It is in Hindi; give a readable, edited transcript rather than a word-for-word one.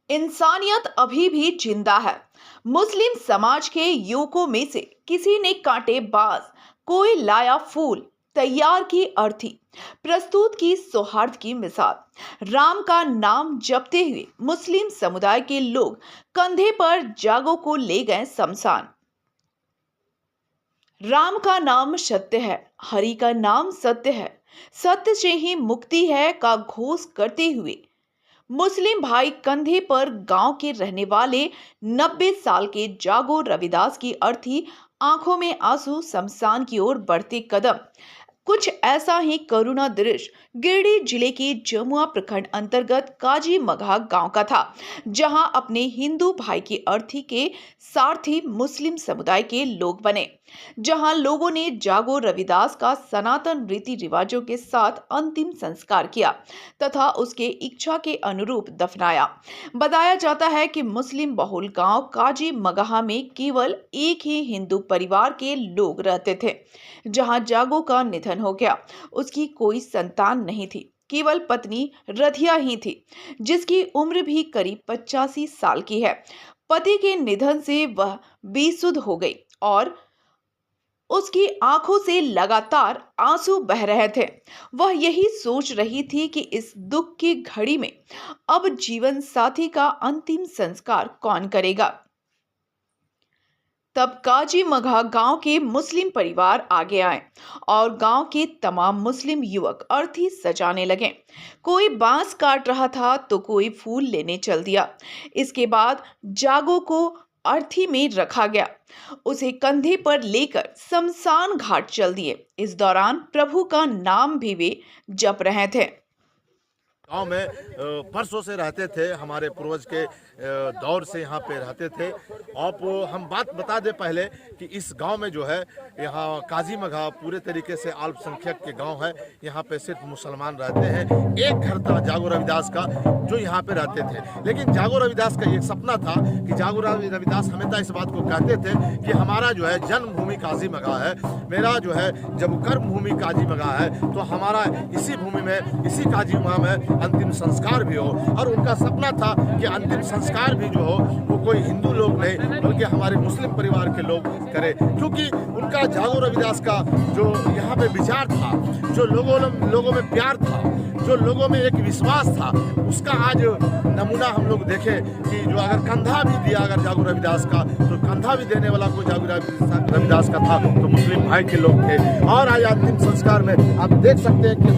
इंसानियत अभी भी जिंदा है। मुस्लिम समाज के युवकों में से किसी ने कांटे बाज, कोई लाया फूल, तैयार की अर्थी, प्रस्तुत की सौहार्द की मिसाल। राम का नाम जपते हुए मुस्लिम समुदाय के लोग कंधे पर जागो को ले गए शमशान। राम का नाम सत्य है, हरि का नाम सत्य है, सत्य से ही मुक्ति है का घोष करते हुए मुस्लिम भाई कंधे पर गांव के रहने वाले 90 साल के जागो रविदास की अर्थी, आंखों में आंसू, शमशान की ओर बढ़ते कदम। कुछ ऐसा ही करुणा दृश्य गिरिडीह जिले के जमुआ प्रखंड अंतर्गत काजी मघा गांव का था, जहां अपने हिंदू भाई की अर्थी के सारथी मुस्लिम समुदाय के लोग बने। जहां लोगों ने जागो रविदास का सनातन रीति रिवाजों के साथ अंतिम संस्कार किया तथा उसके इच्छा के अनुरूप दफनाया। बताया जाता है कि मुस्लिम बहुल गांव काजी मगहा में केवल एक ही हिंदू परिवार के लोग रहते थे। जहां जागो का निधन हो गया, उसकी कोई संतान नहीं थी, केवल पत्नी रधिया ही थी, जिसकी उम्र भी करीब 85 साल की है। पति के निधन से वह बेसुध हो गई और उसकी आंखों से लगातार आंसू बह रहे थे। वह यही सोच रही थी कि इस दुख की घड़ी में अब जीवन साथी का अंतिम संस्कार कौन करेगा। तब काजी मघा गांव के मुस्लिम परिवार आगे आए और गांव के तमाम मुस्लिम युवक अर्थी सजाने लगे। कोई बांस काट रहा था तो कोई फूल लेने चल दिया। इसके बाद जागो को अर्थी में रखा गया, उसे कंधे पर लेकर शमशान घाट चल दिए। इस दौरान प्रभु का नाम भी वे जप रहे थे। गांव में बरसों से रहते थे, हमारे पूर्वज के दौर से यहाँ पे रहते थे। और हम बात बता दें पहले कि इस गांव में जो है, यहाँ काजी मघा पूरे तरीके से अल्पसंख्यक के गांव है। यहाँ पे सिर्फ मुसलमान रहते हैं। एक घर था जागो रविदास का जो यहाँ पे रहते थे, लेकिन जागो रविदास का एक सपना था कि जागो रविदास हमेशा इस बात को कहते थे कि हमारा जो है जन्मभूमि काजी मघा है, मेरा जो है जब कर्म भूमि काजी मघा है, तो हमारा इसी भूमि में, इसी काजी मघा में अंतिम संस्कार भी हो। और उनका सपना था कि अंतिम संस्कार भी जो हो वो कोई हिंदू लोग नहीं बल्कि हमारे मुस्लिम परिवार के लोग करें, क्योंकि उनका जागो रविदास का जो यहाँ पे विचार था, जो लोगों में प्यार था, जो लोगों में एक विश्वास था, उसका आज नमूना हम लोग देखें कि जो अगर कंधा भी दिया अगर जागो रविदास का, तो कंधा भी देने वाला कोई जागो रविदास का था तो मुस्लिम भाई के लोग थे। और आज अंतिम संस्कार में आप देख सकते हैं कि